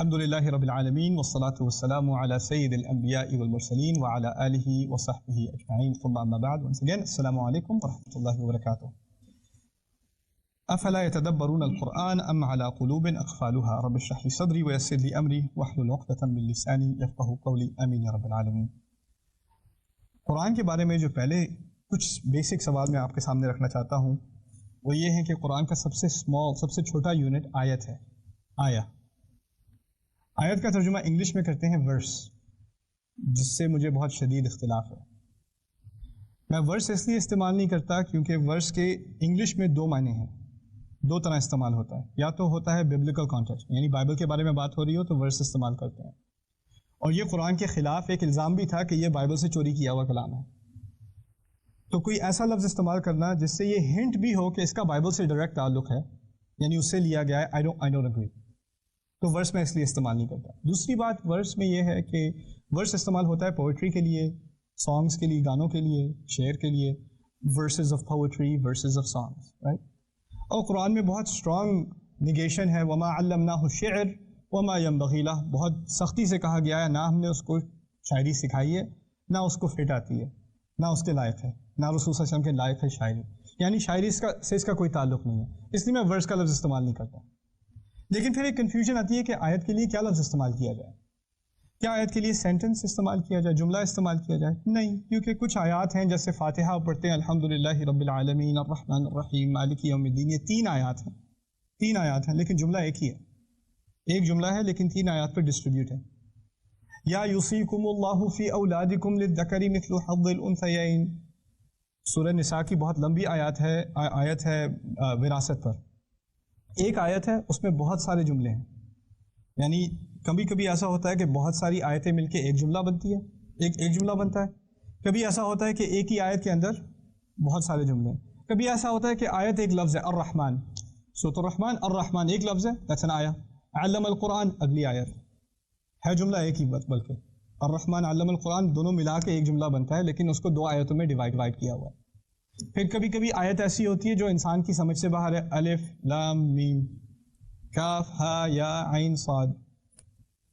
الحمدللہ رب العالمین والصلاة والسلام علی سید الانبیاء والمرسلین وعلی آلہ وصحبہ اجمعین ثم اما بعد. Once again, السلام علیکم ورحمۃ اللہ وبرکاتہ. افلا يتدبرون القرآن ام على قلوب اقفالها رب اشرح لي صدری ویسر لي امری واحلل عقدۃ من لسانی یفقهوا قولی آمین یا رب العالمین. قرآن کے بارے میں جو پہلے کچھ بیسک سوال میں آپ کے سامنے رکھنا چاہتا ہوں وہ یہ ہے کہ قرآن کا سب سے چھوٹا یونٹ آیت ہے. آیت کا ترجمہ انگلش میں کرتے ہیں ورس، جس سے مجھے بہت شدید اختلاف ہے. میں ورس اس لیے استعمال نہیں کرتا کیونکہ ورس کے انگلش میں دو معنی ہیں، دو طرح استعمال ہوتا ہے. یا تو ہوتا ہے بیبلیکل کانٹیکسٹ، یعنی بائبل کے بارے میں بات ہو رہی ہو تو ورس استعمال کرتے ہیں، اور یہ قرآن کے خلاف ایک الزام بھی تھا کہ یہ بائبل سے چوری کیا ہوا کلام ہے. تو کوئی ایسا لفظ استعمال کرنا جس سے یہ ہنٹ بھی ہو کہ اس کا بائبل سے ڈائریکٹ تعلق ہے، یعنی اس سے لیا گیا ہے، I don't agree. تو ورس میں اس لیے استعمال نہیں کرتا. دوسری بات ورس میں یہ ہے کہ ورس استعمال ہوتا ہے پوئٹری کے لیے، سانگس کے لیے، گانوں کے لیے، شعر کے لیے، verses of poetry, verses of songs, right. اور قرآن میں بہت اسٹرانگ نگیشن ہے، وما علمناہ الشعر وما ينبغی لہ. بہت سختی سے کہا گیا ہے نہ ہم نے اس کو شاعری سکھائی ہے، نہ اس کو فٹ آتی ہے، نہ اس کے لائق ہے، نہ رسول صلی اللہ علیہ وسلم کے لائق ہے شاعری. یعنی شاعری سے اس کا کوئی تعلق نہیں ہے، اس لیے میں ورس کا لفظ استعمال نہیں کرتا. لیکن پھر ایک کنفیوژن آتی ہے کہ آیت کے لیے کیا لفظ استعمال کیا جائے. کیا آیت کے لیے سینٹنس استعمال کیا جائے، جملہ استعمال کیا جائے؟ نہیں، کیونکہ کچھ آیات ہیں جیسے فاتحہ پڑھتے ہیں الحمدللہ رب العالمین الرحمن الرحیم مالک یوم الدین، یہ تین آیات ہیں لیکن جملہ ایک ہی ہے، ایک جملہ ہے لیکن تین آیات پر ڈسٹریبیوٹ ہے. یا یوصیکم اللہ فی اولادکم للذکر مثل حظ الانثیین، سورہ نساء کی بہت لمبی آیت ہے وراثت پر. ایک آیت ہے اس میں بہت سارے جملے ہیں، یعنی کبھی کبھی ایسا ہوتا ہے کہ بہت ساری آیتیں مل کے ایک جملہ بنتی ہے، ایک جملہ بنتا ہے. کبھی ایسا ہوتا ہے کہ ایک ہی آیت کے اندر بہت سارے جملے ہیں. کبھی ایسا ہوتا ہے کہ آیت ایک لفظ ہے، الرحمن، سورۃ الرحمن، الرحمن ایک لفظ ہے، دیٹس این آیہ. علم القرآن اگلی آیت ہے، جملہ ایک ہی بلکہ الرحمن علم القرآن دونوں ملا کے ایک جملہ بنتا ہے، لیکن اس کو دو آیتوں میں ڈیوائڈ کیا ہوا ہے. پھر کبھی کبھی آیت ایسی ہوتی ہے جو انسان کی سمجھ سے باہر ہے، الف لام میم کاف ہا یا عین صاد،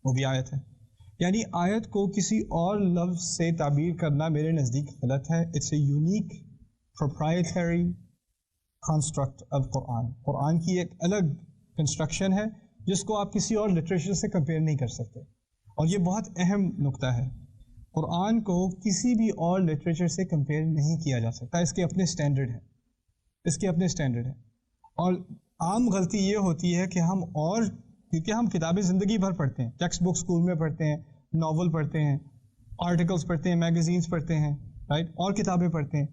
وہ بھی آیت ہے. یعنی آیت کو کسی اور لفظ سے تعبیر کرنا میرے نزدیک غلط ہے. It's a unique proprietary construct of Quran. Quran کی ایک الگ کنسٹرکشن ہے جس کو آپ کسی اور لٹریچر سے کمپیئر نہیں کر سکتے، اور یہ بہت اہم نقطہ ہے. قرآن کو کسی بھی اور لٹریچر سے کمپیئر نہیں کیا جا سکتا، اس کے اپنے سٹینڈرڈ ہیں. اور عام غلطی یہ ہوتی ہے کہ کیونکہ ہم کتابیں زندگی بھر پڑھتے ہیں، ٹیکسٹ بک اسکول میں پڑھتے ہیں، ناول پڑھتے ہیں، آرٹیکلس پڑھتے ہیں، میگزینس پڑھتے ہیں، رائٹ، اور کتابیں پڑھتے ہیں،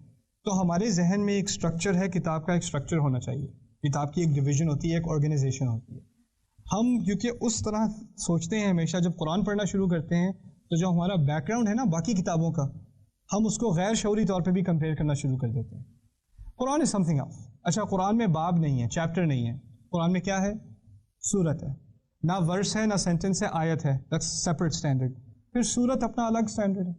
تو ہمارے ذہن میں ایک سٹرکچر ہے، کتاب کا ایک سٹرکچر ہونا چاہیے، کتاب کی ایک ڈویژن ہوتی ہے، ایک آرگنائزیشن ہوتی ہے. ہم کیونکہ اس طرح سوچتے ہیں ہمیشہ جب قرآن پڑھنا شروع کرتے ہیں تو جو ہمارا بیک گراؤنڈ ہے نا باقی کتابوں کا، ہم اس کو غیر شعوری طور پہ بھی کمپیئر کرنا شروع کر دیتے ہیں. قرآن از سم تھنگ ایلس. اچھا، قرآن میں باب نہیں ہے، چیپٹر نہیں ہے، قرآن میں کیا ہے؟ سورت ہے. نہ ورس ہے، نہ سینٹنس ہے، آیت ہے، دیٹس سیپریٹ اسٹینڈرڈ. پھر سورت اپنا الگ اسٹینڈرڈ ہے.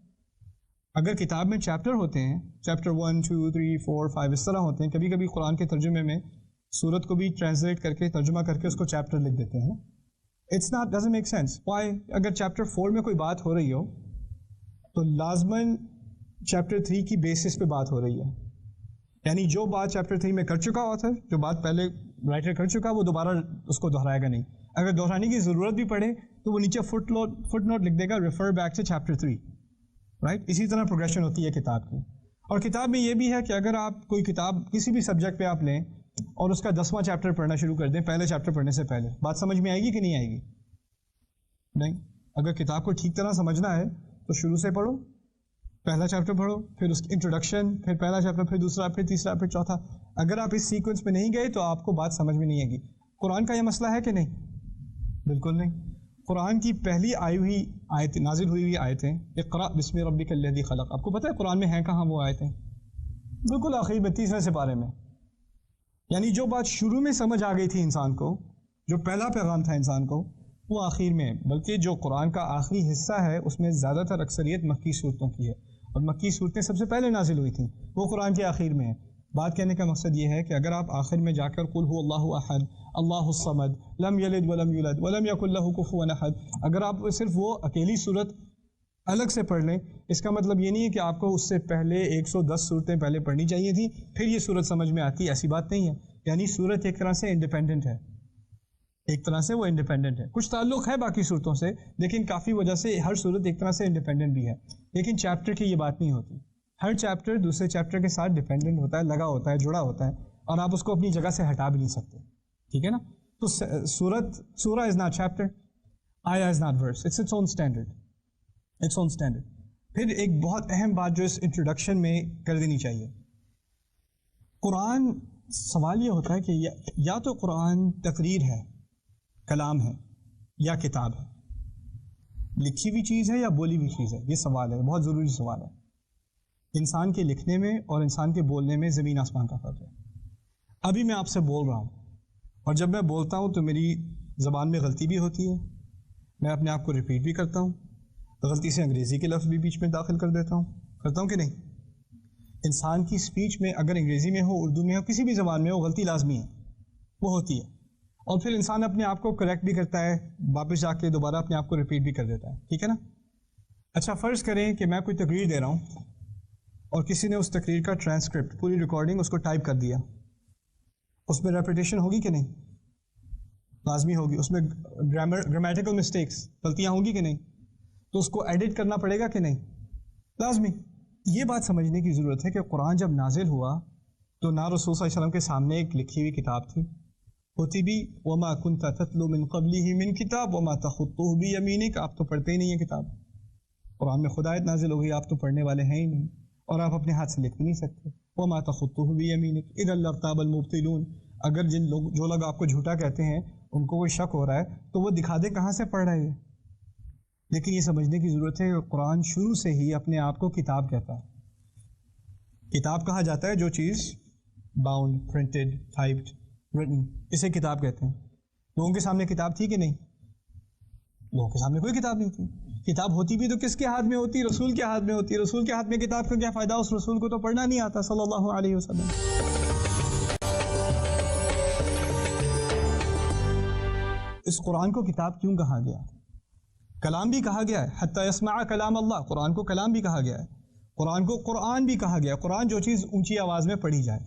اگر کتاب میں چیپٹر ہوتے ہیں، چیپٹر 1 2 3 4 5 اس طرح ہوتے ہیں، کبھی کبھی قرآن کے ترجمے میں سورت کو بھی ٹرانسلیٹ کر کے ترجمہ کر کے اس کو چیپٹر لکھ دیتے ہیں. It's not doesn't make sense. Why? اگر چیپٹر 4 میں کوئی بات ہو رہی ہو تو لازماً چیپٹر 3 کی بیسس پہ بات ہو رہی ہے، یعنی جو بات چیپٹر 3 میں کر چکا آتھر، جو بات پہلے رائٹر کر چکا، وہ دوبارہ اس کو دہرائے گا نہیں. اگر دہرانے کی ضرورت بھی پڑے تو وہ نیچے فٹ نوٹ لکھ دے گا، refer back to chapter 3، right. اسی طرح پروگریشن ہوتی ہے کتاب کی. اور کتاب میں یہ بھی ہے کہ اگر آپ کوئی کتاب کسی بھی سبجیکٹ پہ آپ لیں اور اس کا 10واں چیپٹر پڑھنا شروع کر دیں پہلے چیپٹر پڑھنے سے پہلے، بات سمجھ میں آئے گی کہ نہیں آئے گی؟ نہیں. اگر کتاب کو ٹھیک طرح سمجھنا ہے تو شروع سے پڑھو، پہلا چیپٹر پڑھو، پھر اس کی انٹروڈکشن، پھر پہلا چیپٹر، پھر دوسرا، پھر تیسرا، پھر چوتھا. اگر آپ اس سیکوینس میں نہیں گئے تو آپ کو بات سمجھ میں نہیں آئے گی. قرآن کا یہ مسئلہ ہے کہ نہیں؟ بالکل نہیں. قرآن کی پہلی نازل ہوئی آیتیں اقرأ بسم ربک الذی خلق، آپ کو پتہ ہے قرآن میں ہیں کہاں وہ آیتیں؟ بالکل آخری میں، 30ویں سپارے میں. یعنی جو بات شروع میں سمجھ آ گئی تھی انسان کو، جو پہلا پیغام تھا انسان کو، وہ آخر میں. بلکہ جو قرآن کا آخری حصہ ہے اس میں زیادہ تر اکثریت مکی صورتوں کی ہے، اور مکی صورتیں سب سے پہلے نازل ہوئی تھیں، وہ قرآن کے آخر میں ہیں. بات کہنے کا مقصد یہ ہے کہ اگر آپ آخر میں جا کر قل هو اللہ احد اللہ الصمد لم یلد ولم یولد ولم یکن له کفوا احد، اگر آپ صرف وہ اکیلی صورت الگ سے پڑھ لیں، اس کا مطلب یہ نہیں ہے کہ آپ کو اس سے پہلے 110 صورتیں پہلے پڑھنی چاہیے تھی پھر یہ صورت سمجھ میں آتی، ایسی بات نہیں ہے. یعنی صورت ایک طرح سے انڈیپینڈنٹ ہے، ایک طرح سے وہ انڈیپینڈنٹ ہے، کچھ تعلق ہے باقی صورتوں سے لیکن کافی وجہ سے ہر صورت ایک طرح سے انڈیپینڈنٹ بھی ہے. لیکن چیپٹر کی یہ بات نہیں ہوتی، ہر چیپٹر دوسرے چیپٹر کے ساتھ ڈیپینڈنٹ ہوتا ہے، لگا ہوتا ہے، جڑا ہوتا ہے، اور آپ اس کو اپنی جگہ سے ہٹا بھی نہیں سکتے. ٹھیک ہے نا؟ تو سورہ از ناٹ چیپٹر، آیا is not verse, it's it's own standard, it's own standard. پھر ایک بہت اہم بات جو اس انٹروڈکشن میں کر دینی چاہیے، قرآن، سوال یہ ہوتا ہے کہ یا تو قرآن تقریر ہے، کلام ہے، یا کتاب ہے، لکھی ہوئی چیز ہے یا بولی ہوئی چیز ہے. یہ سوال ہے، بہت ضروری سوال ہے. انسان کے لکھنے میں اور انسان کے بولنے میں زمین آسمان کا فرق ہے. ابھی میں آپ سے بول رہا ہوں اور جب میں بولتا ہوں تو میری زبان میں غلطی بھی ہوتی ہے، میں اپنے آپ کو ریپیٹ بھی کرتا ہوں، غلطی سے انگریزی کے لفظ بھی بیچ میں داخل کر دیتا ہوں، کرتا ہوں کہ نہیں؟ انسان کی سپیچ میں اگر انگریزی میں ہو، اردو میں ہو، کسی بھی زبان میں ہو، غلطی لازمی ہے، وہ ہوتی ہے. اور پھر انسان اپنے آپ کو کریکٹ بھی کرتا ہے، واپس جا کے دوبارہ اپنے آپ کو ریپیٹ بھی کر دیتا ہے. ٹھیک ہے نا؟ اچھا فرض کریں کہ میں کوئی تقریر دے رہا ہوں اور کسی نے اس تقریر کا ٹرانسکرپٹ، پوری ریکارڈنگ اس کو ٹائپ کر دیا، اس میں ریپیٹیشن ہوگی کہ نہیں؟ لازمی ہوگی. اس میں گرامیٹیکل مسٹیکس، غلطیاں ہوں گی کہ نہیں؟ تو اس کو ایڈٹ کرنا پڑے گا کہ نہیں؟ لازمی. یہ بات سمجھنے کی ضرورت ہے کہ قرآن جب نازل ہوا تو نہ رسول صلی اللہ علیہ وسلم کے سامنے ایک لکھی ہوئی کتاب تھی، ہوتی بھی وما كنت تتلو من قبله من کتاب وما تخطه بيمينك، آپ تو پڑھتے ہی نہیں ہیں کتاب. قرآن میں خدا آیت نازل ہو گئی، آپ تو پڑھنے والے ہیں ہی نہیں اور آپ اپنے ہاتھ سے لکھ بھی نہیں سکتے. وما تخطه بيمينك اذا لارتاب المبطلون، اگر جو لوگ آپ کو جھوٹا کہتے ہیں ان کو کوئی شک ہو رہا ہے تو وہ دکھا دے کہاں سے پڑھ رہے ہیں. لیکن یہ سمجھنے کی ضرورت ہے کہ قرآن شروع سے ہی اپنے آپ کو کتاب کہتا ہے. کتاب کہا جاتا ہے جو چیز باؤنڈ، پرنٹڈ، ٹائپڈ، ریٹن، اسے کتاب کہتے ہیں. لوگوں کے سامنے کتاب تھی کہ نہیں؟ لوگوں کے سامنے کوئی کتاب نہیں تھی. کتاب ہوتی بھی تو کس کے ہاتھ میں ہوتی؟ رسول کے ہاتھ میں ہوتی. رسول کے ہاتھ میں کتاب کا کیا فائدہ؟ اس رسول کو تو پڑھنا نہیں آتا صلی اللہ علیہ وسلم. اس قرآن کو کتاب کیوں کہا گیا؟ کلام بھی کہا گیا ہے، حتی یسمع کلام اللہ، قرآن کو کلام بھی کہا گیا ہے، قرآن کو قرآن بھی کہا گیا ہے. قرآن جو چیز اونچی آواز میں پڑھی جائے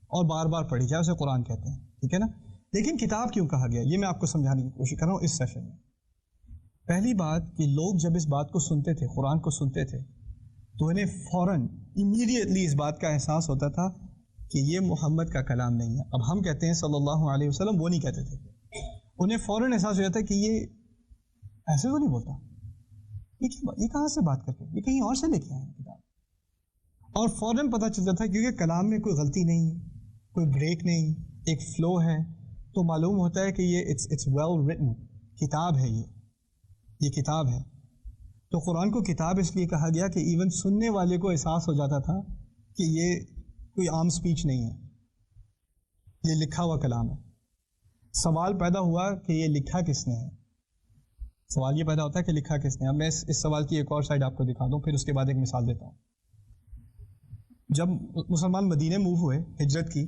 اور بار بار پڑھی جائے اسے قرآن کہتے ہیں. ٹھیک ہے نا؟ لیکن کتاب کیوں کہا گیا یہ میں آپ کو سمجھانے کی کوشش کر رہا ہوں اس سیشن میں. پہلی بات کہ لوگ جب اس بات کو سنتے تھے، قرآن کو سنتے تھے، تو انہیں فوراً امیڈیٹلی اس بات کا احساس ہوتا تھا کہ یہ محمد کا کلام نہیں ہے. اب ہم کہتے ہیں صلی اللہ علیہ وسلم، وہ نہیں کہتے تھے. انہیں فوراً احساس ہو جاتا ہے کہ یہ ایسے تو نہیں بولتا، یہ کہاں سے بات کرتے، یہ کہیں اور سے لے کے آئے کتاب. اور فوراً پتہ چلتا تھا کیونکہ کلام میں کوئی غلطی نہیں، کوئی بریک نہیں، ایک فلو ہے، تو معلوم ہوتا ہے کہ یہ اٹس ویل ریٹن، کتاب ہے، یہ کتاب ہے. تو قرآن کو کتاب اس لیے کہا گیا کہ ایون سننے والے کو احساس ہو جاتا تھا کہ یہ کوئی عام سپیچ نہیں ہے، یہ لکھا ہوا کلام ہے. سوال پیدا ہوا کہ یہ لکھا کس نے ہے. سوال یہ پیدا ہوتا ہے کہ لکھا کس نے. اب میں اس سوال کی ایک اور سائڈ آپ کو دکھا دوں، پھر اس کے بعد ایک مثال دیتا ہوں. جب مسلمان مدینے موو ہوئے، ہجرت کی،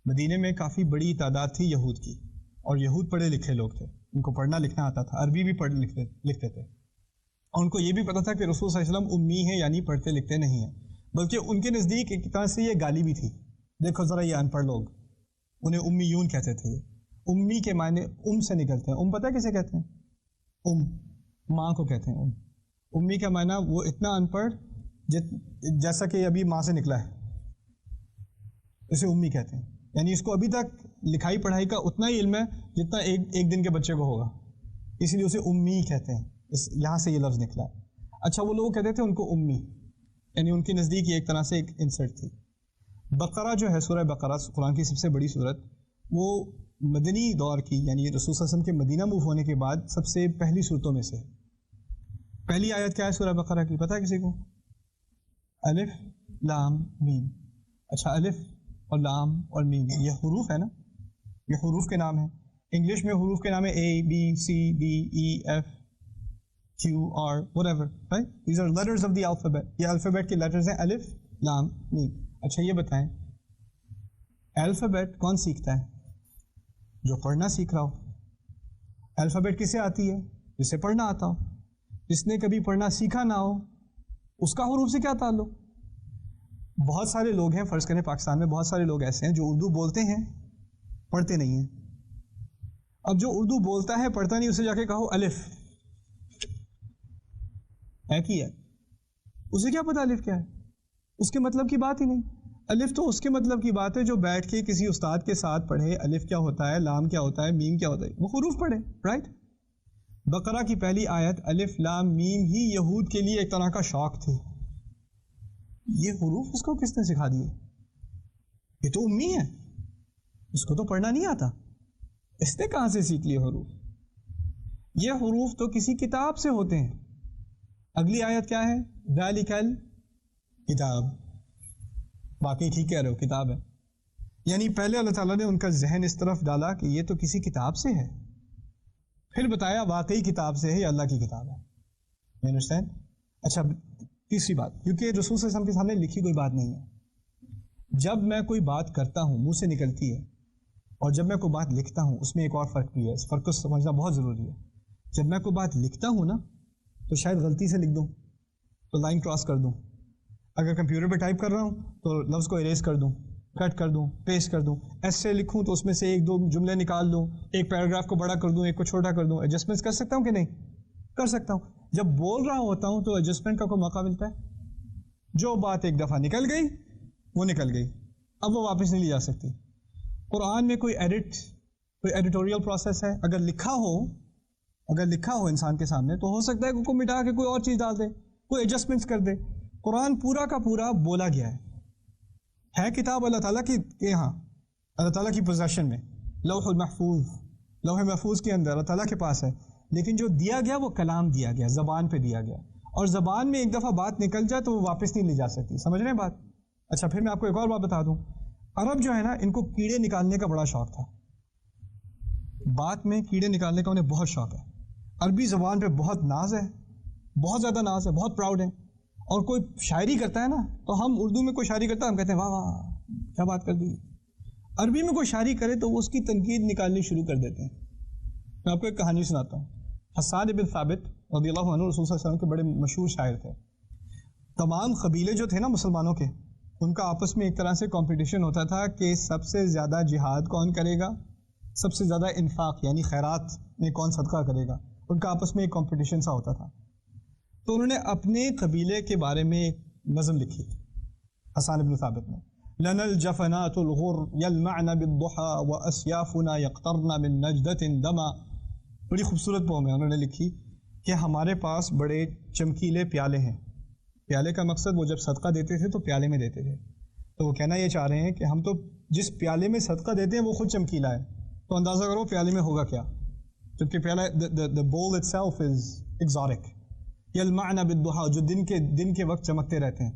مدینے میں کافی بڑی تعداد تھی یہود کی، اور یہود پڑھے لکھے لوگ تھے، ان کو پڑھنا لکھنا آتا تھا، عربی بھی پڑھ لکھتے تھے، اور ان کو یہ بھی پتا تھا کہ رسول صلی اللہ علیہ وسلم امی ہیں، یعنی پڑھتے لکھتے نہیں ہیں، بلکہ ان کے نزدیک ایک طرح سے یہ گالی بھی تھی. دیکھو ذرا یہ ان پڑھ لوگ، انہیں امیون کہتے تھے. امی کے معنی سے نکلتے ہیں. پتہ ہے کسے کہتے ہیں؟ ماں کو کہتے ہیں. امی کا معنی وہ اتنا ان پڑھ جیسا کہ ابھی ماں سے نکلا ہے، اسے امی کہتے ہیں. یعنی اس کو ابھی تک لکھائی پڑھائی کا اتنا ہی علم ہے جتنا ایک دن کے بچے کو ہوگا، اس لیے اسے امی کہتے ہیں. یہاں سے یہ لفظ نکلا ہے. اچھا وہ لوگ کہتے تھے ان کو امی، یعنی ان کے نزدیک یہ ایک طرح سے ایک انسرٹ تھی. بقرہ جو ہے، سورہ بقرہ قرآن کی سب سے بڑی سورت، وہ مدنی دور کی، یعنی رسول صلی اللہ علیہ وسلم کے مدینہ موو ہونے کے بعد سب سے پہلی صورتوں میں سے. پہلی آیت کیا ہے سورہ بقرہ کی، پتہ ہے کسی کو؟ الف لام میم. اچھا الف اور لام اور میم یہ حروف ہے نا، یہ حروف کے نام ہیں. انگلش میں حروف کے نام ہے A B C D E F Q R whatever, right? These are letters of the alphabet. یہ الفابیٹ کے لیٹرز ہیں، الف لام میم. اچھا یہ بتائیں الفابیٹ کون سیکھتا ہے؟ جو پڑھنا سیکھ رہا ہو. الفابیٹ کسے آتی ہے؟ جسے پڑھنا آتا ہو. جس نے کبھی پڑھنا سیکھا نہ ہو اس کا حروف سے کیا تعلق؟ بہت سارے لوگ ہیں، فرض کریں پاکستان میں بہت سارے لوگ ایسے ہیں جو اردو بولتے ہیں پڑھتے نہیں ہیں. اب جو اردو بولتا ہے پڑھتا نہیں، اسے جا کے کہو الف ہے کی ہے، اسے کیا پتا الف کیا ہے؟ اس کے مطلب کی بات ہی نہیں. الف تو اس کے مطلب کی بات ہے جو بیٹھ کے کسی استاد کے ساتھ پڑھے الف کیا ہوتا ہے، لام کیا ہوتا ہے، میم کیا ہوتا ہے، وہ حروف پڑھے. رائٹ. بقرہ کی پہلی آیت الف لام میم ہی یہود کے لیے ایک طرح کا شوق تھی. یہ حروف اس کو کس نے سکھا دیے؟ یہ تو امی ہے، اس کو تو پڑھنا نہیں آتا، اس نے کہاں سے سیکھ لیے حروف؟ یہ حروف تو کسی کتاب سے ہوتے ہیں. اگلی آیت کیا ہے؟ ذالک الکتاب. باقی ٹھیک کہہ رہے ہو، کتاب ہے. یعنی پہلے اللہ تعالیٰ نے ان کا ذہن اس طرف ڈالا کہ یہ تو کسی کتاب سے ہے، پھر بتایا واقعی کتاب سے ہے، یہ اللہ کی کتاب ہے. You understand؟ اچھا تیسری بات، کیونکہ رسول صلی اللہ علیہ وسلم کے سامنے لکھی کوئی بات نہیں ہے. جب میں کوئی بات کرتا ہوں منہ سے نکلتی ہے، اور جب میں کوئی بات لکھتا ہوں اس میں ایک اور فرق بھی ہے. اس فرق کو سمجھنا بہت ضروری ہے. جب میں کوئی بات لکھتا ہوں نا تو شاید غلطی سے لکھ دوں تو لائن کراس کر دوں. اگر کمپیوٹر پہ ٹائپ کر رہا ہوں تو لفظ کو اریز کر دوں، کٹ کر دوں، پیسٹ کر دوں. ایسے لکھوں تو اس میں سے ایک دو جملے نکال دوں، ایک پیراگراف کو بڑا کر دوں، ایک کو چھوٹا کر دوں. ایڈجسٹمنٹ کر سکتا ہوں کہ نہیں؟ کر سکتا ہوں. جب بول رہا ہوتا ہوں تو ایڈجسٹمنٹ کا کوئی موقع ملتا ہے؟ جو بات ایک دفعہ نکل گئی وہ نکل گئی، اب وہ واپس نہیں لی جا سکتی. قرآن میں کوئی ایڈیٹوریل پروسیس ہے. اگر لکھا ہو انسان کے سامنے تو ہو سکتا ہے کہ کوئی مٹا کے کوئی اور چیز ڈال دے، کوئی ایڈجسٹمنٹس کر دے. قرآن پورا کا پورا بولا گیا ہے کتاب اللہ تعالیٰ کی یہاں، اللہ تعالیٰ کی پوزیشن میں، لوح محفوظ کے اندر اللہ تعالیٰ کے پاس ہے. لیکن جو دیا گیا وہ کلام دیا گیا، زبان پہ دیا گیا، اور زبان میں ایک دفعہ بات نکل جائے تو وہ واپس نہیں لی جا سکتی. سمجھ رہے ہیں بات؟ اچھا پھر میں آپ کو ایک اور بات بتا دوں. عرب جو ہے نا، ان کو کیڑے نکالنے کا بڑا شوق تھا. بات میں کیڑے نکالنے کا انہیں بہت شوق ہے. عربی زبان پہ بہت ناز ہے، بہت زیادہ ناز ہے، بہت پراؤڈ ہے. اور کوئی شاعری کرتا ہے نا تو ہم اردو میں کوئی شاعری کرتا ہے ہم کہتے ہیں واہ واہ کیا بات کر دی. عربی میں کوئی شاعری کرے تو وہ اس کی تنقید نکالنی شروع کر دیتے ہیں. میں آپ کو ایک کہانی سناتا ہوں. حسان بن ثابت رضی اللہ عنہ رسول صلی اللہ علیہ وسلم کے بڑے مشہور شاعر تھے. تمام قبیلے جو تھے نا مسلمانوں کے، ان کا آپس میں ایک طرح سے کمپٹیشن ہوتا تھا کہ سب سے زیادہ جہاد کون کرے گا، سب سے زیادہ انفاق یعنی خیرات میں کون صدقہ کرے گا. ان کا آپس میں ایک کمپٹیشن سا ہوتا تھا. تو انہوں نے اپنے قبیلے کے بارے میں ایک نظم لکھی حسان بن ثابت نے. لنا الجفنات الغر يلمعن بالضحى واسيافنا يقطرن من نجدة دما. بڑی خوبصورت پوم ہے. انہوں نے لکھی کہ ہمارے پاس بڑے چمکیلے پیالے ہیں. پیالے کا مقصد وہ جب صدقہ دیتے تھے تو پیالے میں دیتے تھے. تو وہ کہنا یہ چاہ رہے ہیں کہ ہم تو جس پیالے میں صدقہ دیتے ہیں وہ خود چمکیلا ہے، تو اندازہ کرو پیالے میں ہوگا کیا. جبکہ پیالہ the bowl itself is exotic. یلمعن بالضحى، جو دن کے وقت چمکتے رہتے ہیں،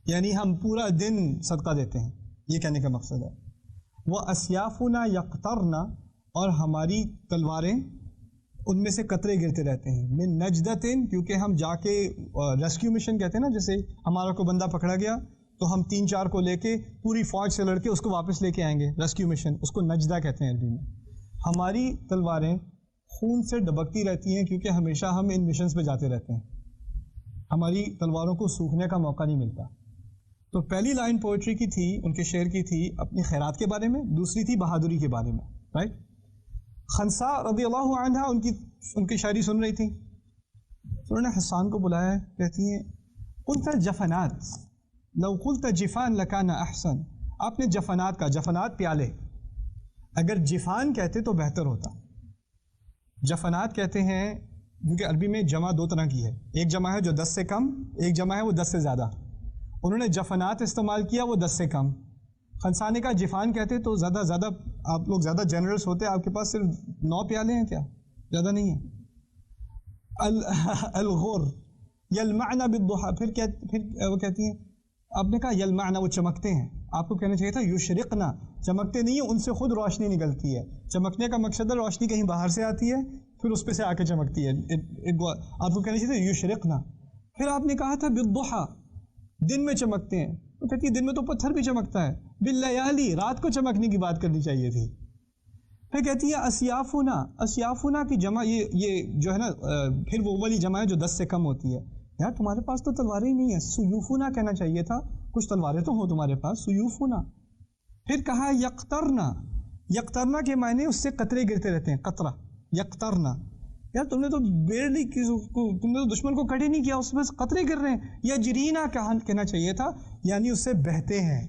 یعنی ہم پورا دن صدقہ دیتے ہیں، یہ کہنے کا مقصد ہے. وہ اسیافنا یقطرن، اور ہماری تلواریں ان میں سے قطرے گرتے رہتے ہیں. من نجدتن، کیونکہ ہم جا کے ریسکیو مشن کہتے ہیں نا، جیسے ہمارا کوئی بندہ پکڑا گیا تو ہم 3-4 کو لے کے پوری فوج سے لڑ کے اس کو واپس لے کے آئیں گے. ریسکیو مشن اس کو نجدہ کہتے ہیں عربی میں. ہماری تلواریں خون سے ڈبکتی رہتی ہیں کیونکہ ہمیشہ ہم ان مشنز پہ جاتے رہتے ہیں. ہماری تلواروں کو سوکھنے کا موقع نہیں ملتا. تو پہلی لائن پوئٹری کی تھی، ان کے شعر کی تھی اپنی خیرات کے بارے میں، دوسری تھی بہادری کے بارے میں. رائٹ. خنسا رضی اللہ عنہ ان کی شاعری سن رہی تھی. انہوں نے حسان کو بلایا، کہتی ہیں قلت الجفنات لو قلت جفان لکان احسن. آپ نے جفنات کا، جفنات پیالے، اگر جفان کہتے تو بہتر ہوتا. جفنات کہتے ہیں کیونکہ عربی میں جمع 2 طرح کی ہے. ایک جمع ہے جو 10 سے کم، ایک جمع ہے وہ 10 سے زیادہ. انہوں نے جفنات استعمال کیا، وہ 10 سے کم. خنسانے کا جفان کہتے تو زیادہ آپ لوگ زیادہ جنرلس ہوتے. آپ کے پاس صرف 9 پیالے ہیں کیا؟ زیادہ نہیں ہیں. الغر یلمعن بالضحى، پھر وہ کہتی ہیں، آپ نے کہا یلمعن وہ چمکتے ہیں، آپ کو کہنا چاہیے تھا یشرقنا. چمکتے نہیں ہیں، ان سے خود روشنی نکلتی ہے. چمکنے کا مقصد ہے روشنی کہیں باہر سے آتی ہے پھر اس پہ سے آ کے چمکتی ہے. آپ کو کہنا چاہیے تھا یشرقنا. پھر آپ نے کہا تھا بالضحى، دن میں چمکتے ہیں. تو کہتی ہے دن میں تو پتھر بھی چمکتا ہے، باللیالی رات کو چمکنے کی بات کرنی چاہیے تھی. پھر کہتی ہے اسیافنا، اسیافنا کی جمع یہ جو ہے نا پھر وہ والی جمع ہے جو 10 سے کم ہوتی ہے. یار تمہارے پاس تو تلواریں ہی نہیں ہے، سیوفنا کہنا چاہیے تھا، کچھ تلواریں تو ہو تمہارے پاس، سیوفنا. پھر کہا یقترنا، یقترنا کے معنی اس سے قطرے گرتے رہتے ہیں، قطرہ یقترنا. یار تم نے تو بیرلی تم نے تو دشمن کو کھڑے نہیں کیا، اس میں قطرے گر رہے ہیں. یا جرینا کہنا چاہیے تھا، یعنی اس سے بہتے ہیں،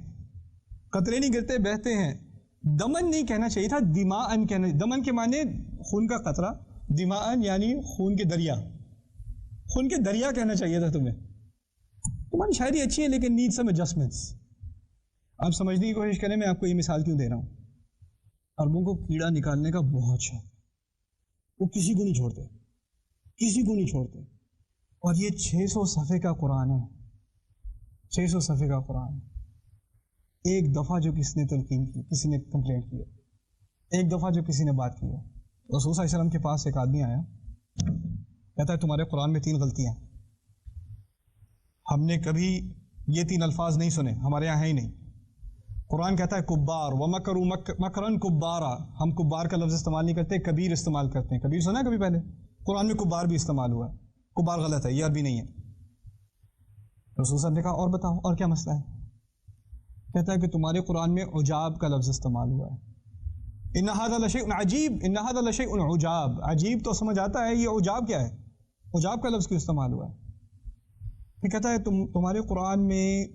قطرے نہیں گرتے بہتے ہیں. دمن نہیں کہنا چاہیے تھا، دماءن کہنا. دمن کے معنی خون کا قطرہ، دماءن یعنی خون کے دریا، خون کے دریا کہنا چاہیے تھا تمہیں. تمہاری شاعری اچھی ہے لیکن نیڈ سم ایڈجسٹمنٹس. آپ سمجھنے کی کوشش کریں میں آپ کو یہ مثال کیوں دے رہا ہوں. عربوں کو کیڑا نکالنے کا بہت شوق، وہ کسی کو نہیں چھوڑتے، کسی کو نہیں چھوڑتے. اور یہ 600 صفحے کا قرآن ہے، 600 صفحے کا قرآن. ایک دفعہ جو کسی نے تلقین کی، کسی نے کمپلینٹ کی، ایک دفعہ جو کسی نے بات کی. رسول صلی اللہ علیہ وسلم کے پاس ایک آدمی آیا، کہتا ہے تمہارے قرآن میں 3 غلطیاں ہیں، ہم نے کبھی یہ 3 الفاظ نہیں سنے، ہمارے یہاں ہے ہی نہیں. قرآن کہتا ہے کبار ومکروا مکرن کبارا، ہم کبار کا لفظ استعمال نہیں کرتے، کبیر استعمال کرتے ہیں. کبیر سنا ہے کبھی پہلے؟ قرآن میں کبار بھی استعمال ہوا ہے، کبار غلط ہے، یہ عربی نہیں ہے. رسول صاحب نے کہا اور بتاؤ اور کیا مسئلہ ہے؟ کہتا ہے کہ تمہارے قرآن میں عجاب کا لفظ استعمال ہوا ہے. ان ھذا لشیء عجیب، ان ھذا لشیء عجاب. عجیب تو سمجھ آتا ہے، یہ عجاب کیا ہے؟ عجاب کا لفظ کیوں استعمال ہوا ہے؟ یہ کہتا ہے تمہارے قرآن میں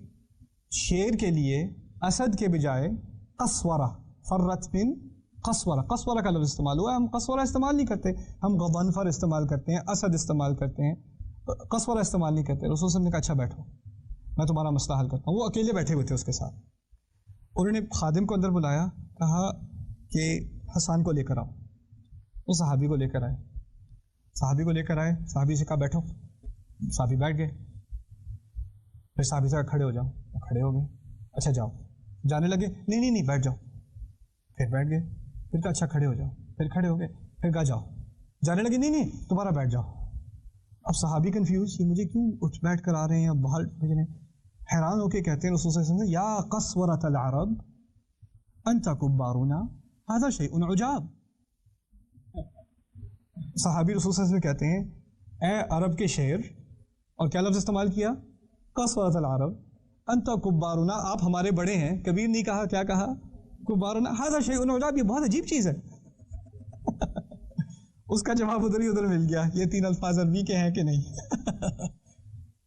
شیر کے لیے اسد کے بجائے قصورہ، فرت من قصورہ، قصورہ کا لفظ استعمال ہوا ہے. ہم قصورہ استعمال نہیں کرتے، ہم غضنفر استعمال کرتے ہیں، اسد استعمال کرتے ہیں، قصورہ استعمال نہیں کرتے. رسول صلی اللہ علیہ وسلم نے کہا اچھا بیٹھو میں تمہارا مسئلہ حل کرتا ہوں. وہ اکیلے بیٹھے ہوئے تھے اس کے ساتھ. انہوں نے خادم کو اندر بلایا، کہا کہ حسان کو لے کر آؤ. وہ صحابی کو لے کر آئے، صحابی کو لے کر آئے، صحابی سے کہا بیٹھو. صحابی بیٹھ گئے. پھر صحابی سے کہا کھڑے ہو جاؤ، وہ کھڑے ہو گئے. اچھا جاؤ. جانے لگے، نہیں بیٹھ جاؤ. پھر بیٹھ گئے. پھر کہا اچھا کھڑے ہو جاؤ. پھر کھڑے ہو گئے. پھر کہا جاؤ. جانے لگے، نہیں دوبارہ بیٹھ جاؤ. اب صحابی کنفیوز، یہ مجھے کیوں اٹھ بیٹھ کر آ رہے ہیں، اب باہر بھیجنے. حیران ہو کے کہتے ہیں رسول صلی اللہ علیہ وسلم یا قصورۃ العرب انت کبارنا ھذا شیء عجاب. صحابی رسول صلی اللہ علیہ وسلم کہتے ہیں اے عرب کے شعر، اور کیا لفظ استعمال کیا؟ قصورۃ العرب انت کبارنا، آپ ہمارے بڑے ہیں. کبیر نہیں کہا، کیا کہا؟ کبارنا. ھذا شیء عجاب، یہ بہت عجیب چیز ہے. اس کا جواب ادھر ہی ادھر مل گیا، یہ 3 الفاظ عربی کے ہیں کہ نہیں.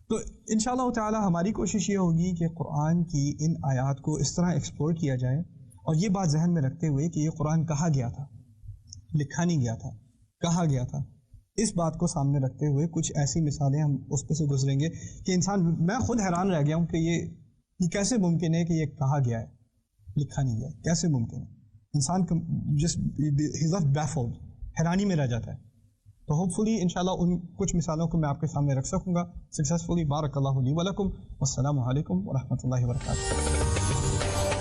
تو انشاءاللہ تعالی ہماری کوشش یہ ہوگی کہ قرآن کی ان آیات کو اس طرح ایکسپلور کیا جائے، اور یہ بات ذہن میں رکھتے ہوئے کہ یہ قرآن کہا گیا تھا، لکھا نہیں گیا تھا، کہا گیا تھا. اس بات کو سامنے رکھتے ہوئے کچھ ایسی مثالیں ہم اس پہ سے گزریں گے کہ انسان، میں خود حیران رہ گیا ہوں کہ یہ کیسے ممکن ہے کہ یہ کہا گیا ہے، لکھا نہیں گیا، کیسے ممکن ہے؟ انسان بیفلڈ، حیرانی میں رہ جاتا ہے. تو ہوپ فلی انشاءاللہ ان کچھ مثالوں کو میں آپ کے سامنے رکھ سکوں گا سکسیزفلی. بارک اللہ لی ولکم، والسلام علیکم ورحمۃ اللہ وبرکاتہ.